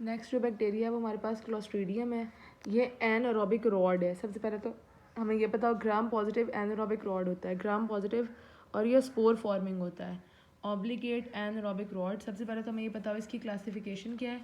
Next जो bacteria है वो हमारे पास क्लोस्ट्रीडियम है। ये एनारोबिक रॉड है। सबसे पहले तो हमें ये पता हो ग्राम पॉजिटिव एनारोबिक रॉड होता है, ग्राम पॉजिटिव, और ये स्पोर फॉर्मिंग होता है। ऑब्लिगेट एनारोबिक रॉड, सबसे पहले तो हमें ये पता हो इसकी क्लासिफिकेशन क्या है।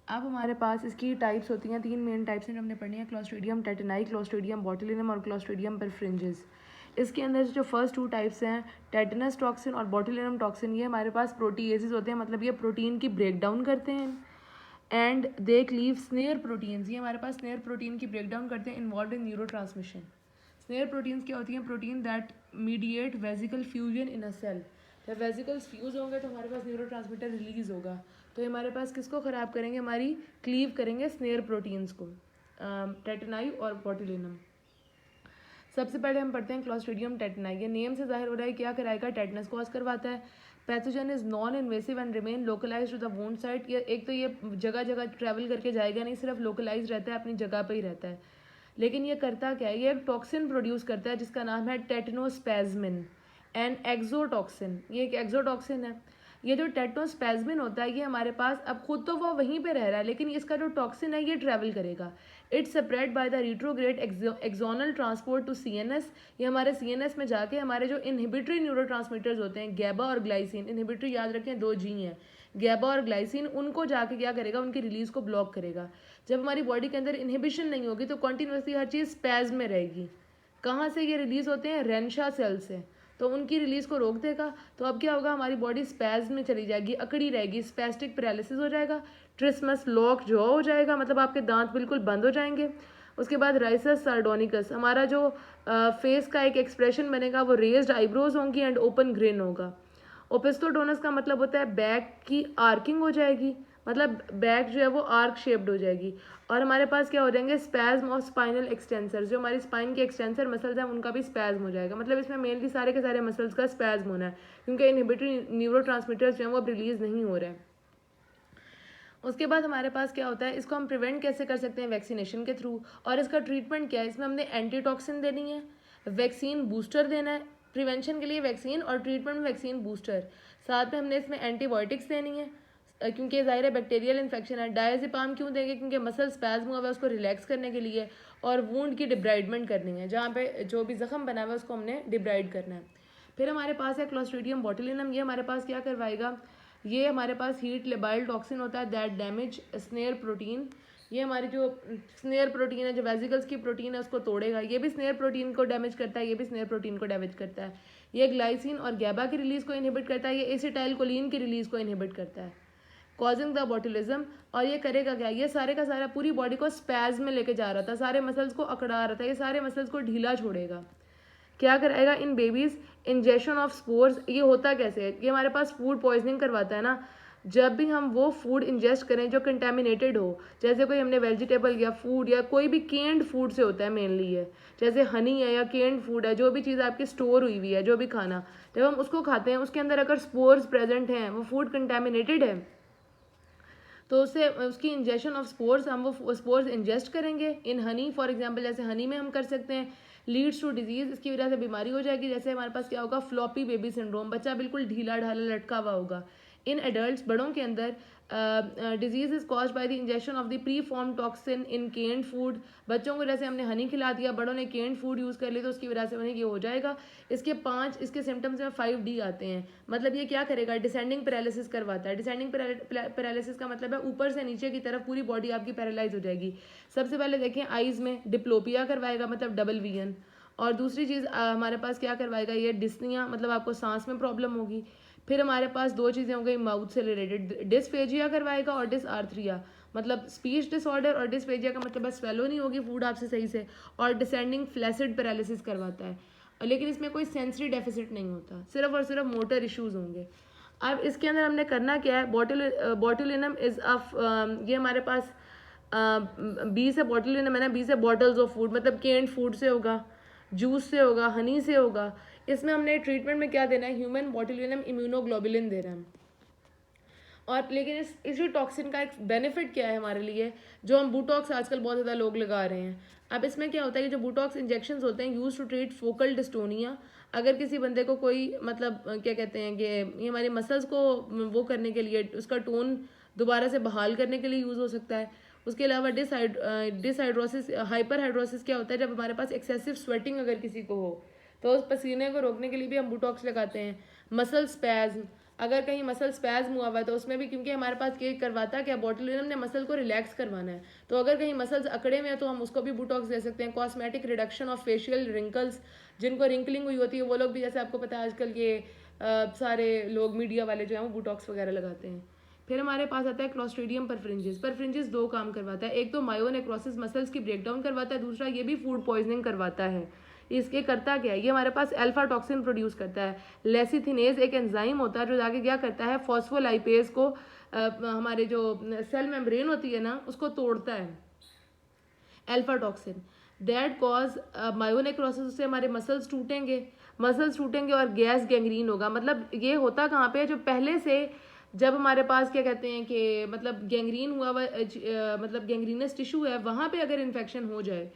अब हमारे पास इसकी टाइप्स होती हैं, 3 मेन टाइप्स हैं जो हमने पढ़नी है, क्लोस्ट्रीडियम टेटनाई, क्लोस्ट्रीडियम बोटुलिनम और क्लोस्ट्रीडियम परफ्रिंजिस। इसके अंदर जो फर्स्ट 2 टाइप्स हैं, टेटनस टॉक्सिन और बोटुलिनम टॉक्सिन, ये हमारे पास प्रोटीएसिस होते हैं, मतलब ये प्रोटीन की ब्रेक डाउन करते हैं। And they cleave SNARE proteins, ये हमारे पास स्नेयर प्रोटीन की ब्रेक डाउन करते हैं, involve in neurotransmission. SNARE proteins क्या होती हैं? Protein that mediate vesicle fusion in a cell. जब वेजिकल्स फ्यूज होंगे तो हमारे पास न्यूरो ट्रांसमीटर रिलीज होगा, तो ये हमारे पास किसको ख़राब करेंगे? हमारी क्लीव करेंगे स्नेयर प्रोटीन्स को, टेटनाई और बोटुलिनम। सबसे पहले हम पढ़ते हैं क्लोस्ट्रीडियम टेटनाई। ये नेम से जाहिर हो रहा है क्या कराएगा? टेटनस कॉज करवाता है। Pathogen is non invasive and remain localise to the wound site. ये एक तो ये जगह जगह ट्रैवल करके जाएगा नहीं, सिर्फ लोकलाइज रहता है, अपनी जगह पे ही रहता है। लेकिन ये करता क्या है? ये एक टॉक्सिन प्रोड्यूस करता है जिसका नाम है टेटनोस्पैज्मिन एंड एक्सोटॉक्सिन। ये एक एक्सोटॉक्सिन है। ये जो टेटनोस्पैज्मिन होता है ये हमारे पास, अब खुद तो वो वहीं पे रह रहा है लेकिन इसका जो टॉक्सिन है ये ट्रैवल करेगा। It's separate by the retrograde axonal transport to CNS. ये हमारे सीएनएस में जाके हमारे जो इनहिबिटरी न्यूरोट्रांसमीटर्स होते हैं, गैबा और ग्लाइसिन, इनहिबिटरी याद रखें 2 जी हैं, गैबा और ग्लाइसिन, उनको जाके क्या करेगा? उनकी रिलीज को ब्लॉक करेगा। जब हमारी बॉडी के अंदर इनहिबिशन नहीं होगी तो कॉन्टिन्यूसली हर चीज़ स्पैज्म में रहेगी। कहाँ से ये रिलीज होते हैं? रेनशा सेल से, तो उनकी रिलीज को रोक देगा। तो अब क्या होगा? हमारी बॉडी स्पैज्म में चली जाएगी, अकड़ी रहेगी, स्पैस्टिक पैरालिसिस हो जाएगा, ट्रिस्मस लॉक जॉ हो जाएगा, मतलब आपके दांत बिल्कुल बंद हो जाएंगे। उसके बाद राइसस सार्डोनिकस, हमारा जो फेस का एक एक्सप्रेशन बनेगा वो रेज्ड आईब्रोज होंगी एंड ओपन ग्रिन होगा। ओपिस्टोडोनस का मतलब होता है बैक की आर्किंग हो जाएगी, मतलब बैक जो है वो आर्क शेप्ड हो जाएगी। और हमारे पास क्या हो जाएंगे? स्पैज्म और स्पाइनल एक्सटेंसर्स, जो हमारी स्पाइन के एक्सटेंसर मसल्स हैं उनका भी स्पैज्म हो जाएगा। मतलब इसमें मेनली सारे के सारे मसल्स का स्पैज्म होना है क्योंकि इनहिबिटरी न्यूरोट्रांसमीटर्स जो हैं वो अब रिलीज नहीं हो रहे हैं। उसके बाद हमारे पास क्या होता है? इसको हम प्रिवेंट कैसे कर सकते हैं? वैक्सीनेशन के थ्रू। और इसका ट्रीटमेंट क्या है? इसमें हमने एंटीटॉक्सिन देनी है, वैक्सीन बूस्टर देना है, प्रिवेंशन के लिए वैक्सीन और ट्रीटमेंट में वैक्सीन बूस्टर। साथ में हमने इसमें एंटीबायोटिक्स देनी है क्योंकि ज़ाहिर है बैक्टीरियल इन्फेक्शन है। डायजेपाम क्यों देंगे? क्योंकि मसल स्पैज्म हुआ है उसको रिलैक्स करने के लिए, और वूंड की डिब्राइडमेंट करनी है, जहाँ पे जो भी जख्म बना हुआ है उसको हमने डिब्राइड करना है। फिर हमारे पास है क्लोस्ट्रीडियम बोटुलिनम। ये हमारे पास क्या करवाएगा? ये हमारे पास हीट लेबाइल टॉक्सिन होता है दैट डैमेज स्नेयर प्रोटीन। ये हमारी जो स्नेयर प्रोटीन है, जो वेजिकल्स की प्रोटीन है, उसको तोड़ेगा। ये भी स्नेयर प्रोटीन को डैमेज करता है, ये भी स्नेयर प्रोटीन को डैमेज करता है। ये ग्लाइसिन और गैबा की रिलीज को इनहिबिट करता है, ये एसिटाइल कोलिन की रिलीज को इनहिबिट करता है, कॉजिंग द बोटुलिज्म। और ये करेगा क्या? ये सारे का सारा पूरी बॉडी को स्पैज्म में लेके जा रहा था, सारे मसल्स को अकड़ा रहा था, ये सारे मसल्स को ढीला छोड़ेगा। क्या कराएगा? इन बेबीज इंजेक्शन ऑफ स्पोर्स। ये होता कैसे है? ये हमारे पास फूड पॉइजनिंग करवाता है ना। जब भी हम वो फूड इंजेस्ट करें जो कंटेमिनेटेड हो, जैसे कोई हमने वेजिटेबल या फूड या कोई भी केंड फूड से होता है मेनली ये, जैसे हनी है या केंड फूड है, जो भी चीज़ आपकी स्टोर हुई हुई है, जो भी खाना, जब हम उसको खाते हैं उसके अंदर अगर स्पोर्स प्रेजेंट हैं, वो फूड कंटेमिनेटेड है, तो उससे उसकी इंजेक्शन ऑफ स्पोर्स, हम वो स्पोर्स इंजेस्ट करेंगे इन हनी फॉर एग्जांपल, जैसे हनी में हम कर सकते हैं। लीड्स टू डिजीज, इसकी वजह से बीमारी हो जाएगी। जैसे हमारे पास क्या होगा? फ्लॉपी बेबी सिंड्रोम, बच्चा बिल्कुल ढीला ढाला लटका हुआ होगा। इन एडल्ट, बड़ों के अंदर, disease is cause by the injection of the pre form toxin in canned food. बच्चों को जैसे हमने हनी खिला दिया, बड़ों ने केंड फूड यूज़ कर लिया, तो उसकी वजह से उन्हें ये हो जाएगा। इसके सिम्टम्स में 5D आते हैं। मतलब ये क्या करेगा? डिसेंडिंग पैरालिसिस करवाता है। डिसेंडिंग पैरालिसिस का मतलब है ऊपर से नीचे की तरफ पूरी बॉडी आपकी पैरालाइज हो जाएगी। सबसे पहले देखें आईज में डिप्लोपिया करवाएगा, मतलब डबल विजन। और दूसरी चीज़ हमारे पास क्या करवाएगा? ये डिस्निया, मतलब आपको सांस में प्रॉब्लम होगी। फिर हमारे पास 2 चीज़ें हो गई माउथ से रिलेटेड, डिस्फेजिया करवाएगा और डिसआर्थरिया, मतलब स्पीच डिसऑर्डर। और डिस्फेजिया का मतलब बस स्वेलो नहीं होगी फूड आपसे सही से। और डिसेंडिंग फ्लैसिड पैरालिसिस करवाता है, लेकिन इसमें कोई सेंसरी डेफिसिट नहीं होता, सिर्फ और सिर्फ मोटर इश्यूज होंगे। अब इसके अंदर हमने करना क्या है? बोटुलिनम इज ये हमारे पास बी से बोटुलिनम है ना, बी से बॉटल्स ऑफ फूड, मतलब केंड फूड से होगा, जूस से होगा, हनी से होगा। इसमें हमने ट्रीटमेंट में क्या देना है? ह्यूमन बोटुलिनम इम्यूनोग्लोबुलिन दे रहे हैं। और लेकिन इसी टॉक्सिन का एक बेनिफिट क्या है हमारे लिए? जो हम बूटॉक्स आजकल बहुत ज़्यादा लोग लगा रहे हैं। अब इसमें क्या होता है कि जो बूटॉक्स इंजेक्शन होते हैं use to treat focal dystonia. अगर किसी बंदे को कोई मतलब क्या कहते हैं कि ये हमारे मसल्स को वो करने के लिए, उसका टोन दोबारा से बहाल करने के लिए यूज़ हो सकता है। उसके अलावा डिसहाइड्रोसिस, हाइपर हाइड्रोसिस क्या होता है, जब हमारे पास एक्सेसिव स्वेटिंग अगर किसी को हो तो उस पसीने को रोकने के लिए भी हम बुटॉक्स लगाते हैं। मसल स्पैज्म, अगर कहीं मसल स्पैज्म हुआ हुआ है तो उसमें भी, क्योंकि हमारे पास ये करवाता है कि बोtulinum ने मसल को रिलैक्स करवाना है, तो अगर कहीं मसल्स अकड़े में है तो हम उसको भी बुटॉक्स दे सकते हैं। Cosmetic reduction of facial wrinkles, जिनको रिंकलिंग हुई होती है वो लोग भी, जैसे आपको पता है आजकल ये सारे लोग मीडिया वाले जो हैं वो बुटॉक्स वगैरह लगाते हैं। फिर हमारे पास आता है क्लॉस्ट्रीडियम परफ्रिंजिस। परफ्रिंजिस दो काम करवाता है, एक तो मायोनेक्रोसिस मसल्स की ब्रेकडाउन करवाता है, दूसरा ये भी फूड पॉइजनिंग करवाता है। इसके करता क्या है, ये हमारे पास अल्फा टॉक्सिन प्रोड्यूस करता है। लेसिथिनेज एक एंजाइम होता है जो जाके क्या करता है, फॉस्फोलाइपेज को हमारे जो सेल मेम्ब्रेन होती है ना उसको तोड़ता है। अल्फा टॉक्सिन दैट कॉज मायोनेक्रोसिस से हमारे मसल्स टूटेंगे और गैस गैंग्रीन होगा। मतलब ये होता कहाँ पे है, जो पहले से जब हमारे पास क्या कहते हैं कि मतलब गैंग्रीन हुआ मतलब गैंग्रीनस टिश्यू है, वहाँ पे अगर इन्फेक्शन हो जाए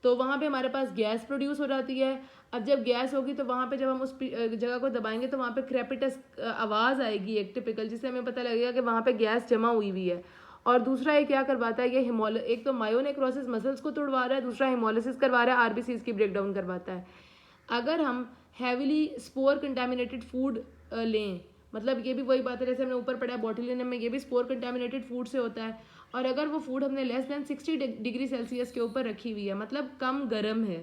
तो वहाँ पे हमारे पास गैस प्रोड्यूस हो जाती है। अब जब गैस होगी तो वहाँ पे जब हम उस जगह को दबाएंगे तो वहाँ पे क्रेपिटस आवाज़ आएगी एक टिपिकल, जिससे हमें पता लगेगा कि वहाँ पे गैस जमा हुई हुई है। और दूसरा ये क्या करवाता है, ये एक तो मायोनेक्रोसिस मसल्स को तोड़वा रहा है, दूसरा हिमोलिसिस करवा रहा है, आरबीसीज की ब्रेकडाउन करवाता है। अगर हम हैविली स्पोर कंटेमिनेटेड फूड लें, मतलब ये भी वही बात है जैसे हमने ऊपर पढ़ा है बोटुलिनम में, ये भी स्पोर कंटेमिनेटेड फूड से होता है। और अगर वो फूड हमने लेस देन 60 डिग्री सेल्सियस के ऊपर रखी हुई है, मतलब कम गर्म है,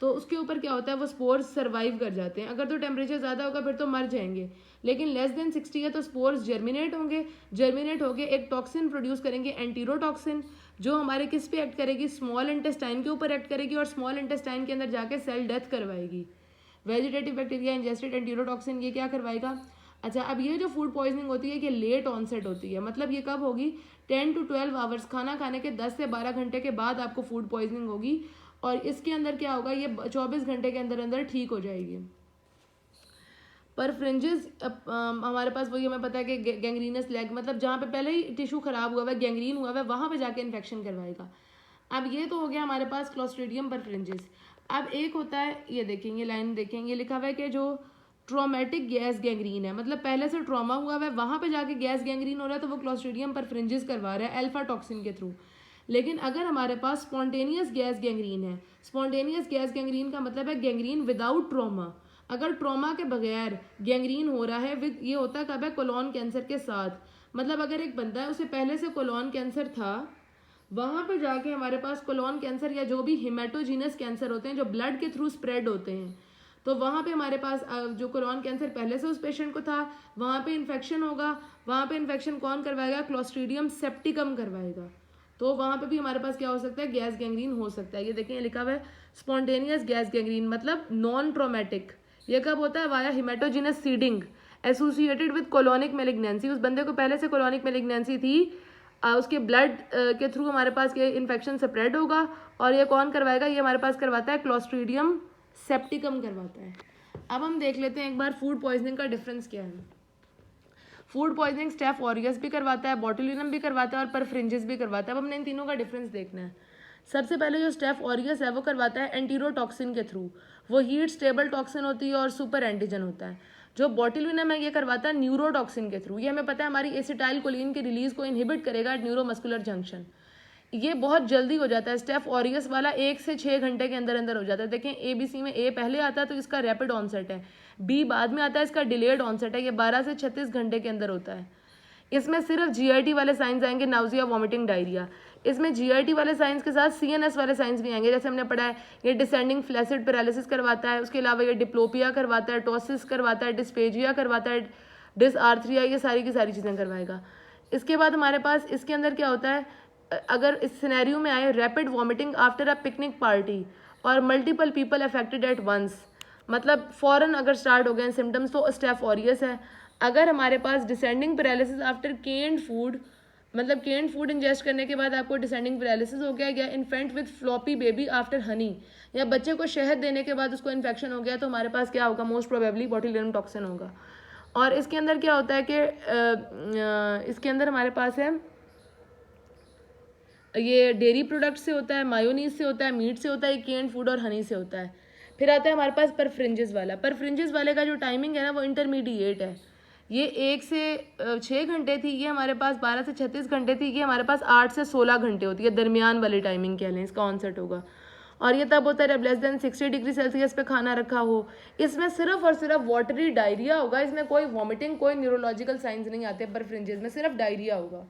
तो उसके ऊपर क्या होता है, वो स्पोर्स सर्वाइव कर जाते हैं। अगर तो टेम्परेचर ज़्यादा होगा फिर तो मर जाएंगे, लेकिन लेस देन 60 है तो स्पोर्स जर्मिनेट होंगे एक टॉक्सिन प्रोड्यूस करेंगे, एंटीरोटॉक्सिन, जो हमारे किस पे एक्ट करेगी, स्मॉल इंटेस्टाइन के ऊपर एक्ट करेगी और स्मॉल इंटेस्टाइन के अंदर जाके सेल डेथ करवाएगी। वेजिटेटिव बैक्टीरिया इंजेस्टेड एंटीरोटॉक्सिन ये क्या करवाएगा। अच्छा, अब ये जो फूड पॉइजनिंग होती है कि लेट ऑनसेट होती है, मतलब ये कब होगी, 10 to 12 आवर्स, खाना खाने के 10 से 12 घंटे के बाद आपको फूड पॉइजनिंग होगी। और इसके अंदर क्या होगा, ये 24 घंटे के अंदर अंदर ठीक हो जाएगी। पर फ्रिंजेस हमारे पास वही हमें पता है कि गैंग्रीनस लेग, मतलब जहाँ पे पहले ही टिश्यू खराब हुआ है, गैंग्रीन हुआ है, वहाँ पे जाके इन्फेक्शन करवाएगा। अब ये तो हो गया हमारे पास क्लॉस्ट्रीडियम पर फ्रिंजेस। अब एक होता है, ये देखेंगे लाइन देखेंगे, लिखा हुआ है कि जो ट्रोमेटिक गैस गैंग्रीन है, मतलब पहले से ट्रॉमा हुआ है वहाँ पे जाके गैस गैंग्रीन हो रहा है, तो वो क्लॉस्ट्रीडियम पर फ्रिंजेस करवा रहा है अल्फा टॉक्सिन के थ्रू। लेकिन अगर हमारे पास स्पॉन्टेनियस गैस गैंग्रीन है, स्पॉन्टेनियस गैस गैंग्रीन का मतलब है गैंग्रीन विदाउट ट्रॉमा, अगर ट्रॉमा के बगैर गैंग्रीन हो रहा है विद, ये होता कब है, कोलॉन कैंसर के साथ। मतलब अगर एक बंदा है उसे पहले से कोलॉन कैंसर था, वहाँ पे जाके हमारे पास कोलॉन कैंसर या जो भी हिमेटोजीनस कैंसर होते हैं जो ब्लड के थ्रू स्प्रेड होते हैं, तो वहाँ पे हमारे पास जो कोलॉन कैंसर पहले से उस पेशेंट को था, वहाँ पे इन्फेक्शन होगा। वहाँ पे इन्फेक्शन कौन करवाएगा, क्लॉस्ट्रीडियम सेप्टिकम करवाएगा। तो वहाँ पे भी हमारे पास क्या हो सकता है, गैस गैंग्रीन हो सकता है। ये देखें लिखा हुआ है स्पॉन्टेनियस गैस गैंग्रीन, मतलब नॉन ट्रोमेटिक। ये कब होता है, via hematogenous seeding associated with colonic malignancy. उस बंदे को पहले से कोलोनिक मेलिग्नेंसी थी, उसके ब्लड के थ्रू हमारे पास ये इन्फेक्शन स्प्रेड होगा। और ये कौन करवाएगा, ये हमारे पास करवाता है क्लॉस्ट्रीडियम सेप्टिकम करवाता है। अब हम देख लेते हैं एक बार फूड पॉइजनिंग का डिफरेंस क्या है। फूड पॉइजनिंग स्टेफ ऑरियस भी करवाता है, बोटुलिनम भी करवाता है और परफ्रिंजिस भी करवाता है। अब हमने इन तीनों का डिफरेंस देखना है। सबसे पहले जो स्टेफ ऑरियस है वो करवाता है एंटीरोटॉक्सिन के थ्रू, वो हीट स्टेबल टॉक्सिन होती है और सुपर एंटीजन होता है। जो बोटुलिनम है ये करवाता है न्यूरोटॉक्सिन के थ्रू, ये हमें पता है हमारी एसिटाइल कोलिन की रिलीज को इनहिबिट करेगा एट न्यूरोमस्कुलर जंक्शन। ये बहुत जल्दी हो जाता है, स्टेफ ऑरियस वाला 1 से 6 घंटे के अंदर अंदर हो जाता है। देखें ABC में A पहले आता है तो इसका रैपिड ऑनसेट है, B बाद में आता है इसका डिलेड ऑनसेट है, ये 12 से 36 घंटे के अंदर होता है। इसमें सिर्फ GIT वाले साइंस आएंगे, नाउजिया, वॉमिटिंग, डायरिया। इसमें GIT वाले साइंस के साथ CNS वाले साइंस भी आएंगे, जैसे हमने पढ़ा है ये डिसेंडिंग फ्लैसिड पैरालिसिस करवाता है, उसके अलावा ये डिप्लोपिया करवाता है, टोसिस करवाता है, डिस्पेजिया करवाता है, डिसआर्थरिया, ये सारी की सारी चीज़ें करवाएगा। इसके बाद हमारे पास इसके अंदर क्या होता है, अगर इस सिनेरियो में आए rapid vomiting after a picnic party और multiple people affected at once, मतलब फ़ौरन अगर स्टार्ट हो गए सिम्टम्स, तो स्टेफ ऑरियस है। अगर हमारे पास descending paralysis after canned food, मतलब केन्ड फूड इंजेस्ट करने के बाद आपको डिसेंडिंग पैरालिसिस हो गया, या infant with floppy baby after honey, या बच्चे को शहद देने के बाद उसको इन्फेक्शन हो गया, तो हमारे पास क्या होगा, मोस्ट प्रोबेबली बोटुलिनम टॉक्सिन होगा। और इसके अंदर क्या होता है कि इसके अंदर हमारे पास है ये डेयरी प्रोडक्ट से होता है, मायोनीज से होता है, मीट से होता है, केन्ड फूड और हनी से होता है। फिर आता है हमारे पास परफ्रिंजिस वाला। परफ्रिंजिस वाले का जो टाइमिंग है ना वो इंटरमीडिएट है, ये 1 से 6 घंटे थी, ये हमारे पास 12 से 36 घंटे थी, ये हमारे पास 8 से 16 घंटे होती है, दरमियान वाली टाइमिंग कह लें, इसका ऑनसेट होगा। और ये तब होता है जब लेस देन 60 डिग्री सेल्सियस पे खाना रखा हो। इसमें सिर्फ और सिर्फ वाटरी डायरिया होगा, इसमें कोई वॉमिटिंग, कोई न्यूरोलॉजिकल साइंस नहीं आते बर्फ रेंजेस में, सिर्फ डायरिया होगा।